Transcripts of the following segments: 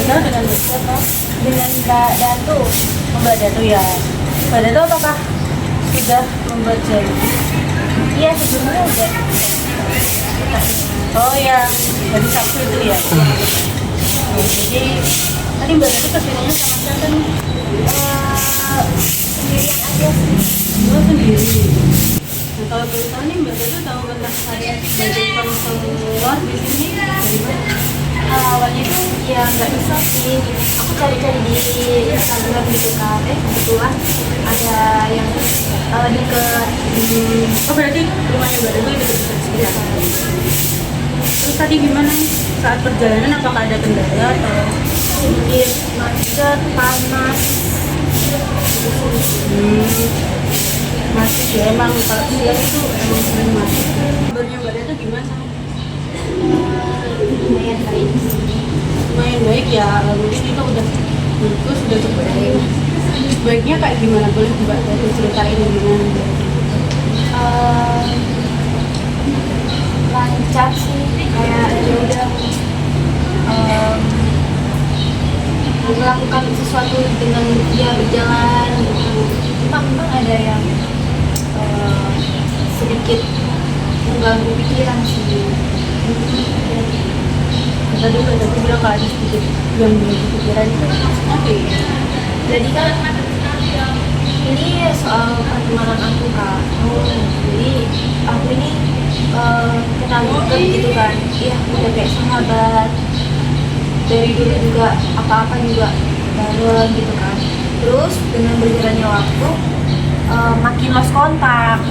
kenal dengan siapa? dengan Mbak Datu. Mbak Datu ya. Mbak Datu apakah sudah membuat janji? Iya sebelumnya udah. Oh yang dari Sabtu itu ya. Oh, jadi tadi Mbak Datu kesininya sama siapa nih? Sendirian aja sih. Oh sendiri. Nah kalau boleh tahu nih Mbak Datu tahu tentang saya sebagai konselor di sini dari mana? Awalnya tuh ya nggak bisa sih. Aku cari-cari di Instagram gitu kan. Kebetulan ada yang deket. Oh berarti rumahnya Mbak Datu itu dekat sekitar. Terus tadi gimana nih saat perjalanan, apakah ada kendala atau Sedikit macet, panas. masih ya? Emang kalau siang itu emang sering macet. Kabarnya Mbak Datu gimana? Lumayan baik sih. Lumayan baik ya, mungkin itu udah bagus, sudah cukup baik. Baiknya kayak gimana? Boleh Mbak Datu ceritain gimana? Lancar sih, kayak ya udah melakukan sesuatu dengan dia berjalan gitu. Cuma memang ada yang sedikit mengganggu pikiran sih. Tadi Mbak Datu bilang kalau ada sedikit gangguan di pikiran itu maksudnya apa ya? Jadi kan ini soal pertemanan aku kak. Jadi aku ini kenal deket gitu kan. Iya udah kayak sahabat. Dari dulu juga apa-apa juga bareng gitu kan. Terus dengan berjalannya waktu makin lost kontak.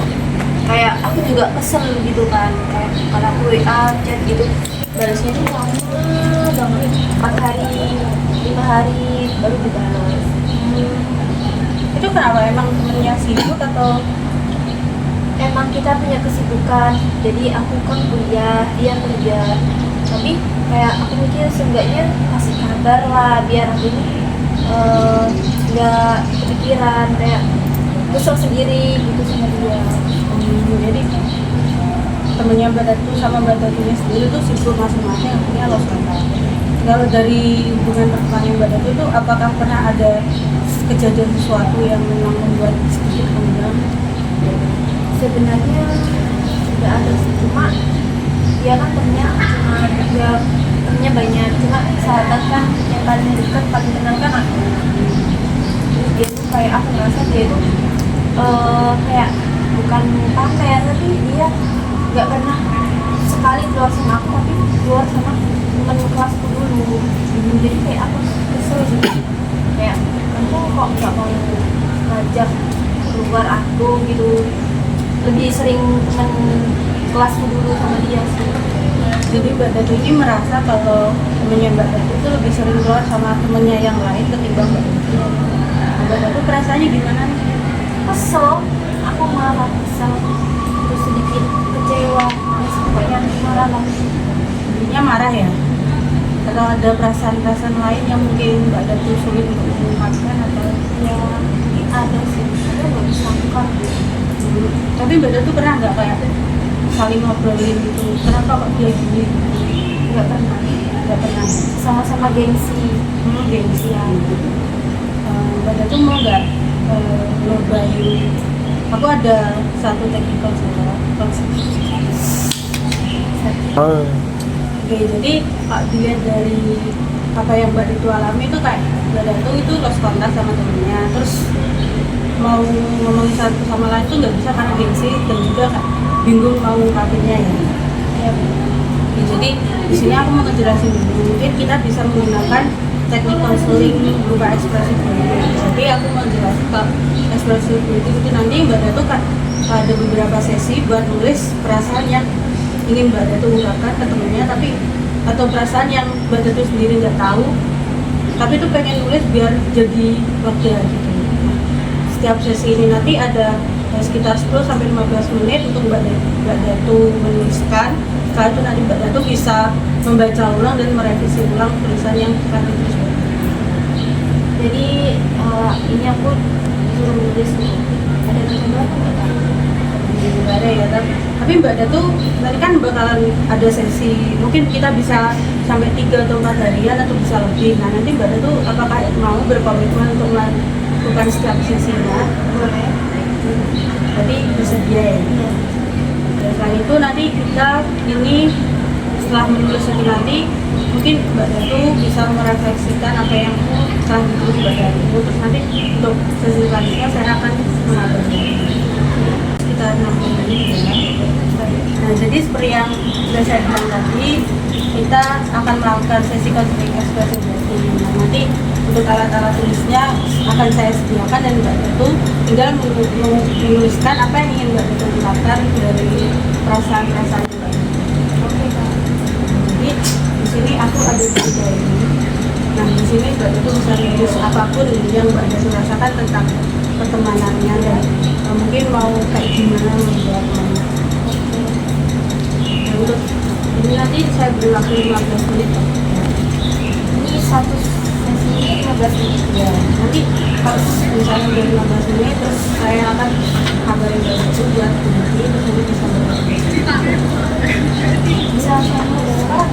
Kayak aku juga kesel gitu kan. Kayak kalau aku WA chat gitu balasnya tuh lama banget, 4 hari 5 hari baru dibalas. Itu kenapa? Emang temennya sibuk atau? Emang kita punya kesibukan, jadi aku kan kuliah, dia kerja. Tapi kayak aku mikir seenggaknya kasih kabar lah biar aku ini nggak kepikiran kayak kesel sendiri gitu sama dia. Jadi temennya Mbak Datu sama Mbak Datunya sendiri tuh sibuk masing-masing, akhirnya lost kontak. Kalau dari hubungan pertemanan Mbak Datu itu apakah pernah ada kejadian sesuatu yang memang membuat sedikit renggang? Sebenarnya tidak ada sih, cuma dia kan temennya cuma dia temennya banyak, cuma sahabat kan yang paling dekat paling kenal kan aku. Terus dia tuh kayak aku ngerasa dia tuh kayak bukan apa ya, tapi dia nggak pernah sekali keluar sama aku, tapi keluar sama teman kelasku dulu. Jadi kayak aku kesel sih, kayak kamu kok nggak mau ngajak keluar aku gitu, lebih sering teman kelasku dulu sama dia sih. Jadi Mbak Datu ini merasa kalau temennya Mbak Datu itu lebih sering keluar sama temennya yang lain ketimbang Mbak Datu. Mbak Datu perasaannya gimana nih? Kesel, aku marah, kesel, terus sedikit kecewa, terus pokoknya marah lah. Intinya marah ya? Atau ada perasaan-perasaan lain yang mungkin Mbak Datu sulit untuk mengungkapkan atau? Ya ada sih, aku nggak bisa ungkap. Tapi Mbak Datu pernah nggak kayak saling ngobrolin gitu? Kenapa kok dia gini? Nggak pernah, Nggak pernah. sama-sama gengsi. Gengsi ya. Mbak Datu mau nggak nyobain? Aku ada satu teknik konsep. Oke, jadi Pak dilihat dari apa yang Mbak Datu alami itu kayak Mbak Datu itu lost kontak sama temennya, terus mau ngomong satu sama lain tuh nggak bisa karena gengsi dan juga kayak bingung mau ngungkapinnya ya. Ya, jadi di sini aku mau ngejelasin dulu, mungkin kita bisa menggunakan teknik konseling berupa ekspresif breathing. Jadi aku mau jelasin Pak, ekspresif breathing itu nanti Mbak Datu kan ada beberapa sesi buat nulis perasaan yang ingin Mbak Datu ungkapkan ke temennya, tapi atau perasaan yang Mbak Datu sendiri nggak tahu, tapi itu pengen nulis biar jadi lega gitu. Setiap sesi ini nanti ada sekitar 10-15 menit untuk Mbak Datu menuliskan. Setelah itu nanti Mbak Datu bisa membaca ulang dan merevisi ulang tulisan yang akan ditulis. Jadi ini aku disuruh nulis nih, ada gambar nggak tahu? ada ya. Tapi Mbak Datu tadi kan bakalan ada sesi, mungkin kita bisa sampai 3 atau 4 harian atau bisa lebih. Nah nanti Mbak Datu apakah mau berkomitmen untuk melakukan setiap sesinya? Boleh. Berarti bersedia ya? Iya. Dan selain itu nanti kita ini setelah menulis itu nanti mungkin Mbak Datu bisa merefleksikan apa yang telah ditulis Mbak Datu. Terus nanti untuk sesi selanjutnya saya akan mengabarkan sekitar 60 menit ya. Nah jadi seperti yang sudah saya bilang tadi, kita akan melakukan sesi konflik ekspresi Datu. Nah nanti untuk alat-alat tulisnya akan saya sediakan dan Mbak Datu tinggal menuliskan apa yang ingin Mbak Datu ungkapkan dari perasaan-perasaan Mbak Datu. Oke, Kak. Jadi di sini aku ada tiga ini. Nah di sini Mbak Datu bisa menulis apapun yang Mbak Datu rasakan tentang pertemanannya dan mungkin mau kayak gimana membuat teman. Nah, untuk ini nanti saya beri waktu 15 menit. Ini satu sesi 15 menit. Ya, nanti pas misalnya udah 15 menit terus saya akan kabarin Mbak Datu buat nanti terus nanti bisa berbagi. Bisa sama dengan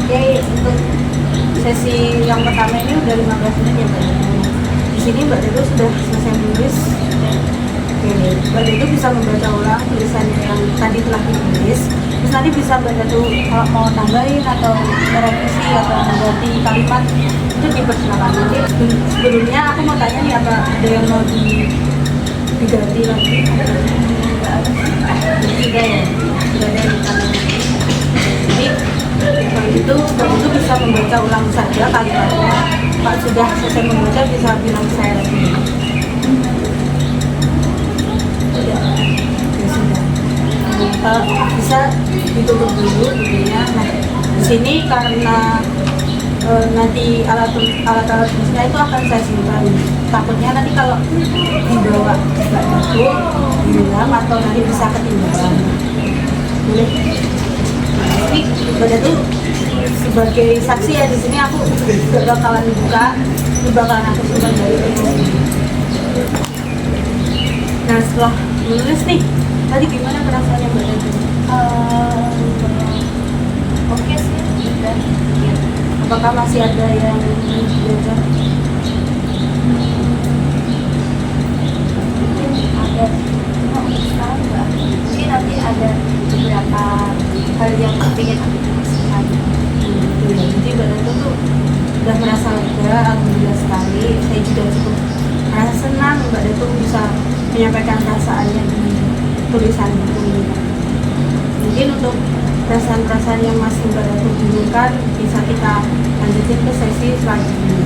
Oke, untuk sesi yang pertama ini udah 15 menit ya Mbak Datu. Di sini Mbak Datu sudah selesai menulis. Oke, Mbak Datu bisa membaca ulang tulisannya yang tadi telah ditulis. Terus nanti bisa Mbak Datu kalau mau tambahin atau merevisi atau mengganti kalimat itu dipersilakan. Nanti sebelumnya aku mau tanya nih apa ada yang mau diganti lagi? Tidak ya, tidak ada yang ditambahin. Jadi kalau itu Mbak Datu bisa membaca ulang saja kalimatnya. Pak sudah selesai membaca bisa bilang saya lagi. Ya sudah. Kalau bisa ditutup dulu bukunya. Nah, di sini karena nanti alat-alat tulisnya itu akan saya simpan. Takutnya nanti kalau dibawa Mbak Datu hilang atau nanti bisa ketinggalan. Boleh. Ini Mbak Datu sebagai saksi ya, di sini aku gak bakalan buka, ini bakalan aku simpan dari ini. Nah setelah menulis nih, tadi gimana perasaannya Mbak Datu? oke sih, udah. Ya. Apakah masih ada yang belajar? Mungkin ada, cuma untuk sekarang enggak. Mungkin nanti ada beberapa hal yang ingin aku tuliskan. Jadi Mbak Datu tuh udah merasa lega, alhamdulillah sekali. Saya juga cukup merasa senang Mbak Datu bisa menyampaikan perasaannya di tulisan buku ini. Mungkin untuk perasaan-perasaan yang masih Mbak Datu bingungkan bisa kita lanjutin ke sesi selanjutnya.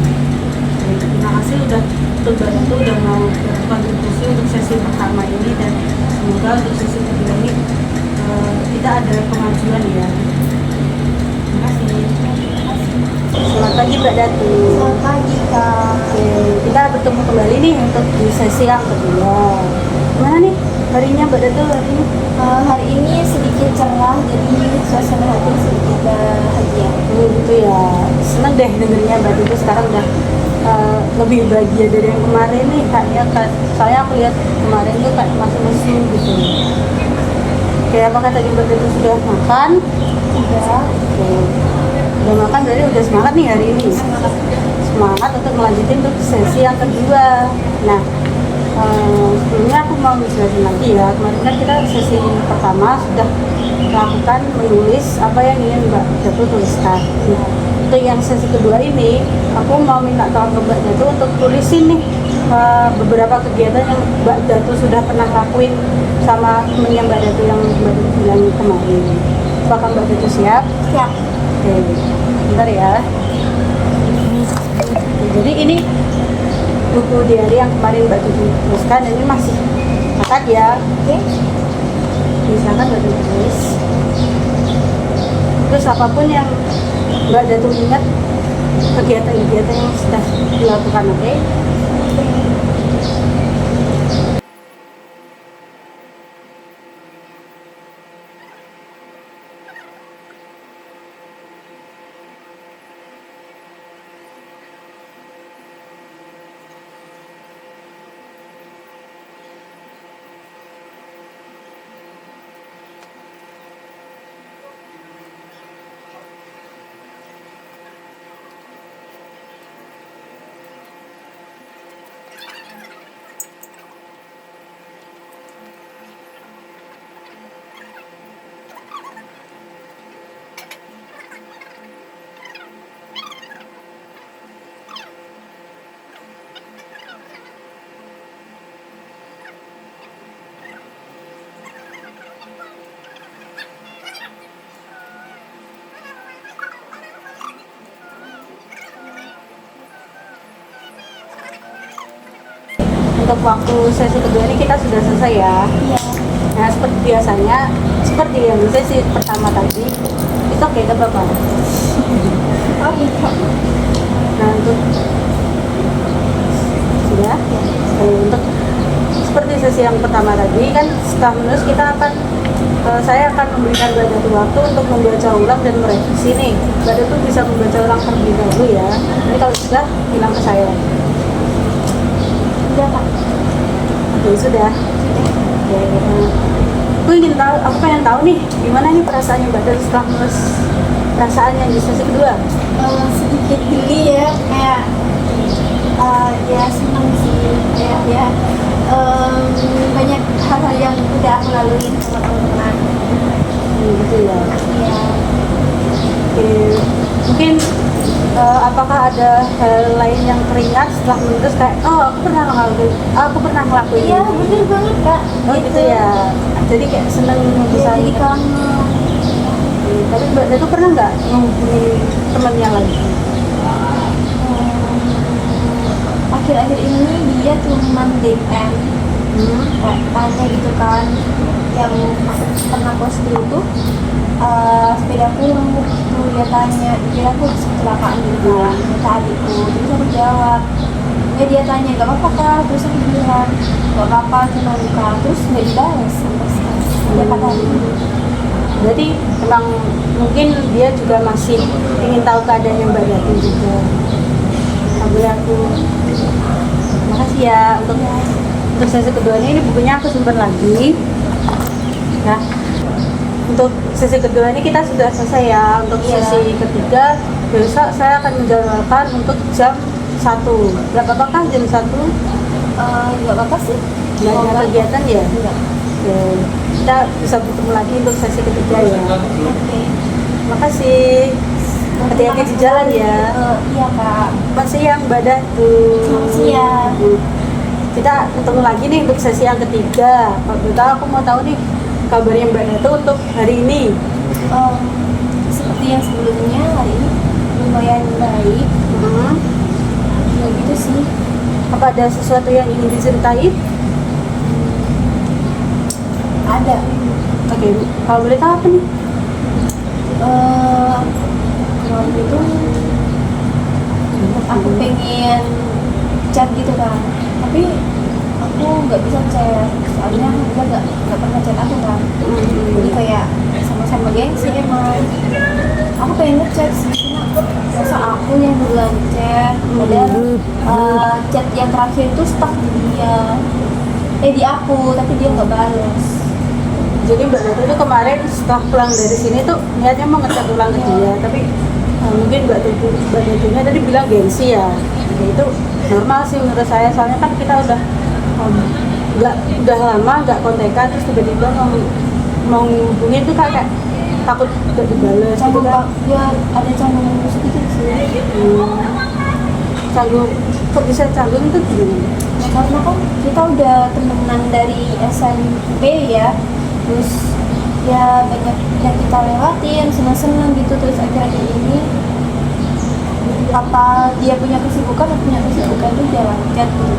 Jadi, terima kasih udah untuk Mbak Datu udah mau berkontribusi untuk sesi pertama ini dan semoga untuk sesi kedua ini kita ada kemajuan ya. Terima kasih. Selamat pagi Mbak Datu. Selamat pagi, Kak. Oke, kita bertemu kembali nih untuk di sesi yang kedua. Gimana nih harinya Mbak Datu hari ini? Hari ini sedikit cerah, jadi suasana hati sedikit bahagia. Gitu ya. Seneng deh dengernya Mbak Datu sekarang udah lebih bahagia dari yang kemarin nih kayaknya. Soalnya aku lihat kemarin tuh kayak masih lesu gitu. Oke, apakah tadi Mbak Datu sudah makan? Udah. Oke. Udah makan berarti udah semangat nih hari ini. Semangat untuk melanjutin untuk sesi yang kedua. Nah, sebelumnya aku mau menjelaskan lagi ya. Kemarin kan kita sesi pertama sudah melakukan menulis apa yang ingin Mbak Datu tuliskan. Nah, untuk yang sesi kedua ini, aku mau minta tolong ke Mbak Datu untuk tulisin nih beberapa kegiatan yang Mbak Datu sudah pernah lakuin sama temennya Mbak Datu yang Mbak Datu bilang kemarin. Apakah Mbak Datu siap? Siap. Oke, bentar ya. Jadi ini buku diary yang kemarin Mbak Tuti tuliskan, dan ini masih catat ya. Oke. Misalkan Mbak Tuti tulis. Terus apapun yang Mbak Datu ingat, kegiatan-kegiatan yang sudah dilakukan, oke? Untuk waktu sesi kedua ini kita sudah selesai ya. Iya. Nah, seperti biasanya, seperti yang di sesi pertama tadi, itu oke, gak apa-apa. Oh gitu. Nah, untuk sudah. Untuk seperti sesi yang pertama tadi kan, setelah menulis kita akan saya akan memberikan Mbak Datu waktu untuk membaca ulang dan merevisi nih. Mbak Datu bisa membaca ulang terlebih dahulu ya. Jadi kalau sudah, bilang ke saya. Udah Kak. Oke, sudah. Oke, aku pengen tahu nih, gimana nih perasaannya Mbak Datu setelah menulis perasaannya di sesi kedua? Sedikit geli ya, kayak ya senang sih, kayak ya banyak hal-hal yang udah aku laluin sama teman-teman. Gitu ya. Iya. Oke, mungkin apakah ada hal lain yang teringat setelah menulis kayak, oh aku pernah ngelakuin Iya ini. bener banget Kak. Oh gitu ya. Jadi kayak seneng Bisa bisa jadi ingat. kangen. Tapi Mbak Datu pernah nggak menghubungi temannya lagi? Akhir-akhir ini dia cuman DM kayak tanya gitu kan, yang aku pernah posting itu sepedaku remuk gitu, dia tanya, dikira aku kecelakaan gitu kan, minta adikku, terus aku jawab, ya dia tanya gak apa-apa Kak, terus aku bilang gak apa-apa cuma luka, terus nggak dibalas sampai sekarang, dia kata gitu. Berarti emang mungkin dia juga masih ingin tahu keadaannya Mbak Datu juga. Sambil aku makasih ya untuk sesi kedua ini bukunya aku simpan lagi ya. Untuk sesi kedua ini kita sudah selesai ya. Untuk Iya. sesi ketiga besok saya akan menjadwalkan untuk jam 1. Gak apa-apa kan jam 1? Nggak apa-apa sih. Nggak ada kegiatan ya? Enggak. Ya, kita bisa bertemu lagi untuk sesi ketiga ya. Oke. Makasih. Hati-hati di jalan ya. Iya Kak. Selamat siang Mbak Datu. Selamat siang. Kita ketemu lagi nih untuk sesi yang ketiga. Pak Duta, aku mau tahu nih kabarnya Mbak Datu untuk hari ini. Seperti yang sebelumnya, hari ini lumayan baik. Ya gitu sih. Apa ada sesuatu yang ingin diceritain? Ada. Oke, kalau boleh tahu apa nih? Kemarin itu aku pengen chat gitu kan, tapi aku nggak bisa chat soalnya dia nggak pernah chat aku kan. Jadi kayak sama-sama gengsi emang. Aku pengen ngechat sih, cuma masa aku yang duluan chat, padahal chat yang terakhir itu stuck di dia, di aku, tapi dia nggak balas. Jadi Mbak Datu itu kemarin setelah pulang dari sini tuh niatnya mau ngechat ulang ke dia, tapi mungkin Mbak Datunya tadi bilang gengsi ya. Ya itu normal sih menurut saya, soalnya kan kita udah lama nggak kontekan, terus tiba-tiba mau hubungin tuh kayak takut gak dibales gitu Canggung kan. ya, ada canggung sedikit sih. Canggung, kok bisa canggung itu gimana? Ya, karena kan kita udah temenan dari SMP ya, terus ya banyak yang kita lewatin, senang-senang gitu, terus akhir-akhir ini apa dia punya kesibukan, aku punya kesibukan itu jalan chat gitu.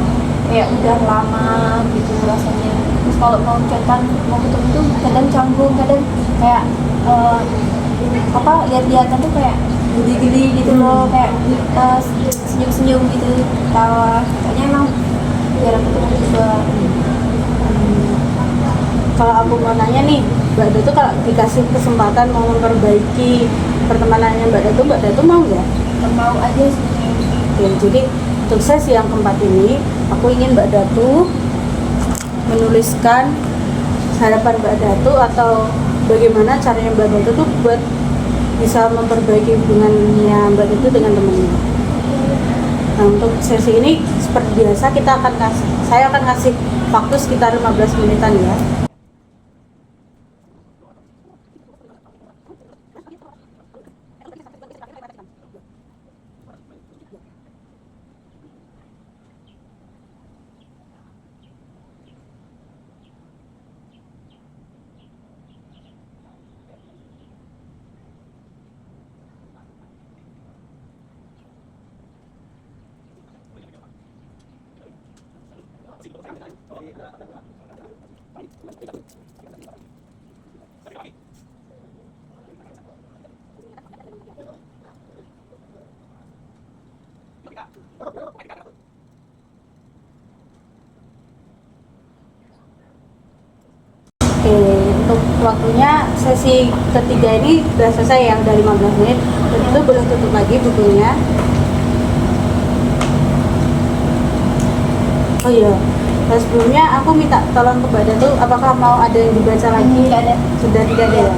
Kayak udah lama gitu rasanya. Terus kalau mau chat kan mau ketemu tuh kadang canggung, kadang kayak apa lihat-lihatan tuh kayak geli-geli gitu loh, kayak senyum-senyum gitu, tawa. Kayaknya emang jarang ketemu juga. Kalau aku mau nanya nih, Mbak Datu kalau dikasih kesempatan mau memperbaiki pertemanannya Mbak Datu mau nggak? Mau aja sih. Oke, jadi untuk sesi yang keempat ini, aku ingin Mbak Datu menuliskan harapan Mbak Datu atau bagaimana caranya Mbak Datu tuh buat bisa memperbaiki hubungannya Mbak Datu dengan temennya. Nah, untuk sesi ini seperti biasa saya akan kasih waktu sekitar 15 menitan ya. Oke, untuk waktunya sesi ketiga ini sudah selesai yang dari 15 menit. Dan itu boleh tutup lagi bukunya. Oh iya, nah, sebelumnya aku minta tolong ke Mbak Datu, apakah mau ada yang dibaca lagi? Tidak ada. Sudah tidak ada ya?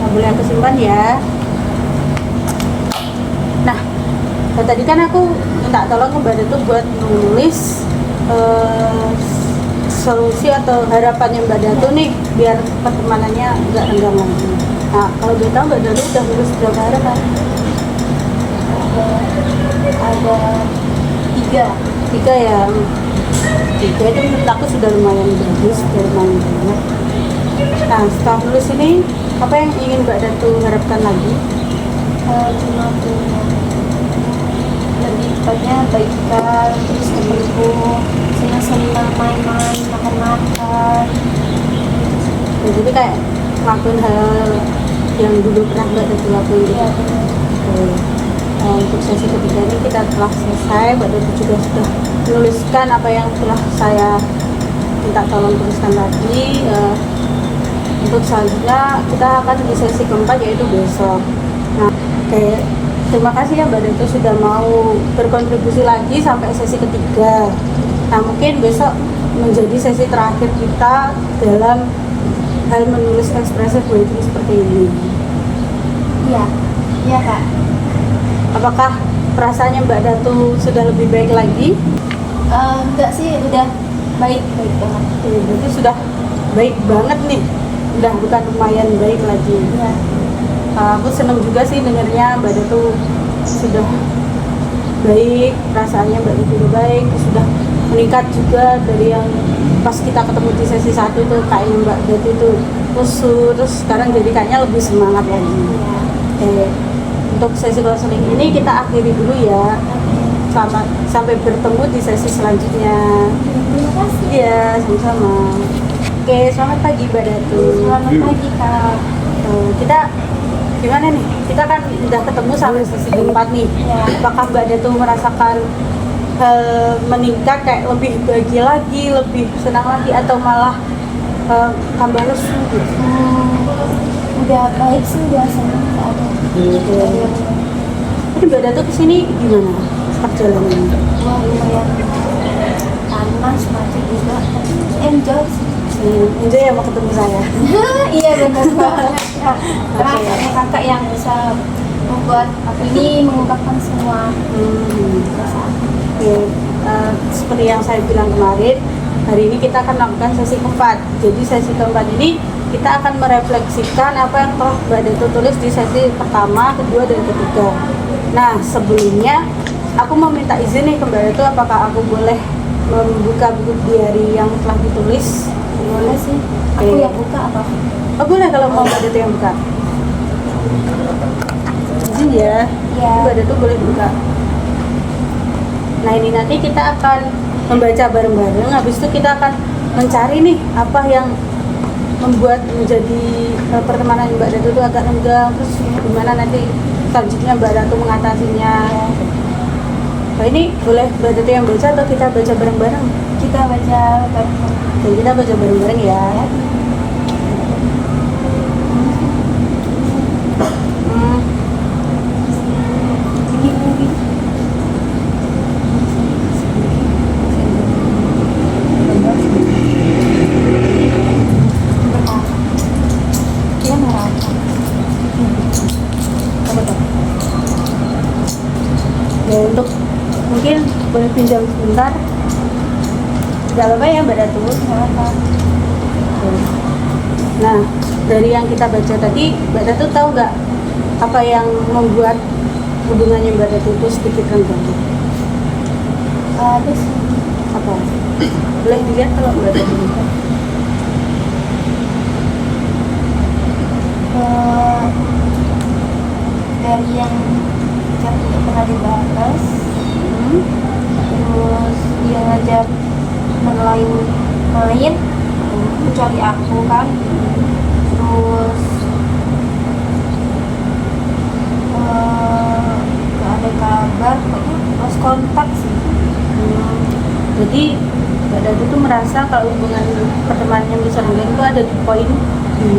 Nah, boleh aku simpan ya. Nah, tadi kan aku minta tolong ke Mbak Datu buat menulis solusi atau harapannya Mbak Datu nih biar pertemanannya nggak renggang lagi. Nah, kalau dia tahu Mbak Datu udah nulis berapa harapan? Ada Tiga ya. Tiga itu menurut aku sudah lumayan bagus, sudah lumayan banyak. Nah, setelah nulis ini, apa yang ingin Mbak Datu harapkan lagi? cuma punya lebih tepatnya baikan, terus ketemu, senang-senang main-main, makan-makan. Ya, jadi kayak ngelakuin hal yang dulu pernah Mbak Datu lakuin gitu. Iya benar. Oke. Nah, untuk sesi ketiga ini kita telah selesai. Mbak Datu juga sudah menuliskan apa yang telah saya minta tolong tuliskan tadi. Untuk selanjutnya kita akan di sesi keempat yaitu besok. Nah, oke, terima kasih ya Mbak Datu sudah mau berkontribusi lagi sampai sesi ketiga. Nah, mungkin besok menjadi sesi terakhir kita dalam hal menulis expressive writing seperti ini. Iya Kak. Apakah perasaannya Mbak Datu sudah lebih baik lagi? Enggak sih, udah baik banget. Berarti sudah baik banget nih. Udah bukan lumayan baik lagi. Iya. Aku seneng juga sih dengarnya Mbak Datu sudah baik, perasaannya Mbak Datu sudah baik, sudah meningkat juga dari yang pas kita ketemu di sesi 1 tuh kayaknya Mbak Datu itu kusut, terus sekarang jadi kayaknya lebih semangat lagi. Iya. Oke, untuk sesi konseling ini kita akhiri dulu ya. Selamat sampai bertemu di sesi selanjutnya. Terima kasih. Iya, sama-sama. Oke, selamat pagi Mbak Datu. Selamat pagi Kak. Kita gimana nih? Kita kan udah ketemu sampai sesi keempat nih. Ya. Apakah Mbak Datu merasakan meningkat kayak lebih bahagia lagi, lebih senang lagi, atau malah tambah lesu gitu? Udah baik sih, udah senang ada. Jadi Mbak Datu kesini gimana perjalanannya? Wah, lumayan panas, macet juga, tapi enjoy sih. Enjoy ya mau ketemu saya. Iya benar banget Kak. Karena Oke. ada kakak yang bisa membuat aku ini mengungkapkan semua perasaan. Oke, seperti yang saya bilang kemarin, hari ini kita akan melakukan sesi keempat. Jadi sesi keempat ini kita akan merefleksikan apa yang telah Mbak Datu tulis di sesi pertama, kedua, dan ketiga. Nah, sebelumnya aku mau minta izin nih ke Mbak Datu, apakah aku boleh membuka buku diary yang telah ditulis? Boleh sih. Aku yang buka apa? Oh, boleh kalau mau Mbak Datu yang buka. Izin ya. Iya. Mbak Datu boleh buka. Nah ini nanti kita akan membaca bareng-bareng, habis itu kita akan mencari nih apa yang membuat menjadi pertemanan Mbak Datu itu agak renggang, terus gimana nanti selanjutnya Mbak Datu mengatasinya. Nah ini boleh Mbak Datu yang baca atau kita baca bareng-bareng? Kita baca bareng. Oke, kita baca bareng-bareng ya. Dia merasa. Apa tuh? Ya untuk mungkin boleh pinjam sebentar. Tidak apa-apa ya Mbak Datu? Nah, dari yang kita baca tadi, Mbak Datu tahu nggak apa yang membuat hubungannya Mbak Datu itu sedikit renggang? Ada sih. Apa? Boleh dilihat kalau Mbak Datu lihat. Dari yang chat tidak pernah dibalas, terus dia ngajak teman lain main, kecuali aku kan, terus gak ada kabar, pokoknya lost kontak sih. Jadi Mbak Datu tuh merasa kalau hubungan pertemanan yang bisa renggang itu ada di poin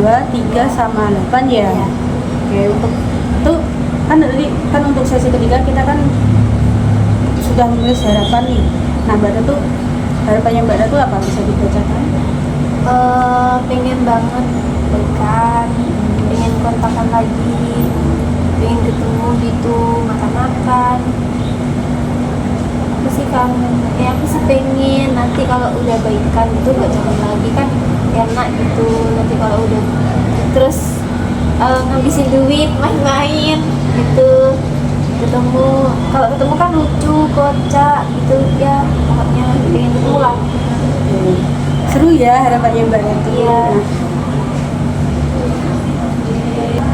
2, 3, sama 8 ya? Iya. Oke, untuk itu kan tadi kan untuk sesi ketiga kita kan sudah menulis harapan nih. Nah Mbak Datu, harapannya Mbak Datu apa bisa dibacakan? Pengen banget baikan, pengen kontakan lagi, pengen ketemu gitu, makan-makan. Aku sih kangen, ya aku sih pengen nanti kalau udah baikan itu gak jalan lagi kan enak gitu. Nanti kalau udah terus ngabisin duit main-main gitu, ketemu, kalau ketemu kan lucu, kocak gitu ya, pokoknya pengen ketemu lah. Seru ya harapannya Mbak Datu. Iya.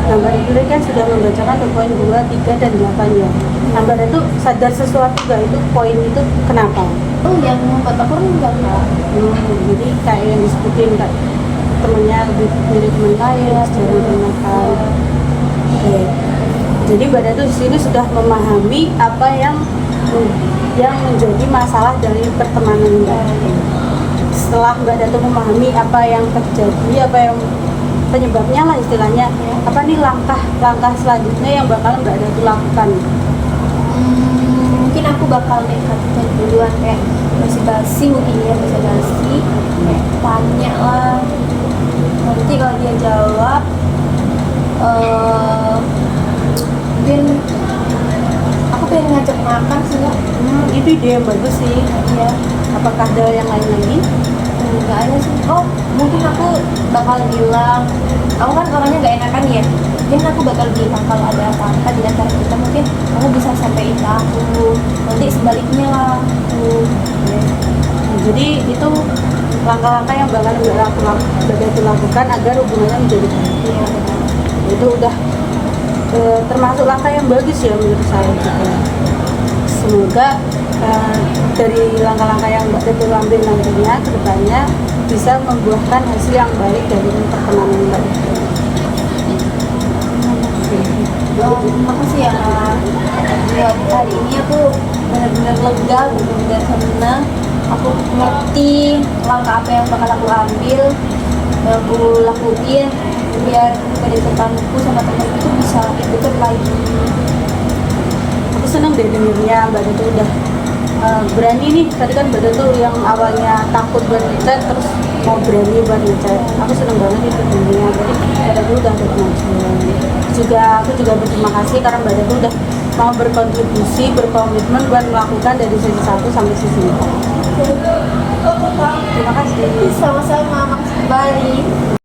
Nah Mbak Datu kan sudah membacakan tuh poin 2, 3, dan 8 ya. Nah Mbak Datu sadar sesuatu gak itu poin itu kenapa? Yang membuat aku enggak kak. Jadi kayak yang disebutin kak, temennya lebih milih teman lain, jarang dimakan. Oke. Jadi Mbak Datu di sini sudah memahami apa yang menjadi masalah dari pertemanan Mbak Datu. Setelah Mbak Datu memahami apa yang terjadi, apa yang penyebabnya lah istilahnya, apa nih langkah selanjutnya yang bakal Mbak Datu lakukan? Mungkin aku bakal nekat duluan kayak basa-basi, mungkin ya basa-basi, kayak tanya lah. Nanti kalau dia jawab, mungkin aku pengen ngajak makan sih ya. Itu ide yang bagus sih. Iya. Apakah ada yang lain lagi? Enggak ada sih. Oh, mungkin aku bakal bilang, aku kan orangnya gak enakan ya. Mungkin aku bakal bilang kalau ada apa-apa di antara kita, mungkin kamu bisa sampaikan ke aku. Nanti sebaliknya lah aku. Jadi itu langkah-langkah yang bakal Mbak Datu lakukan agar hubungannya menjadi baik. Iya, benar. Itu udah termasuk langkah yang bagus ya menurut saya juga. Semoga dari langkah-langkah yang Mbak Datu ambil nantinya ke depannya bisa membuahkan hasil yang baik dari pertemanan Mbak Datu. Makasih ya Kak. Buat hari ini aku benar-benar lega, benar-benar senang. Aku ngerti langkah apa yang bakal aku ambil, yang aku lakuin biar kedekatanku sama temen itu bisa deket lagi. Aku senang deh dengernya Mbak Datu udah berani nih. Tadi kan Mbak Datu yang awalnya takut buat ngechat terus mau berani buat ngechat. Aku senang banget itu dengernya. Jadi Mbak Datu udah ada kemajuan. Aku juga berterima kasih karena Mbak Datu udah mau berkontribusi, berkomitmen buat melakukan dari sesi 1 sampai sesi 4. Terima kasih. Sama-sama, makasih kembali.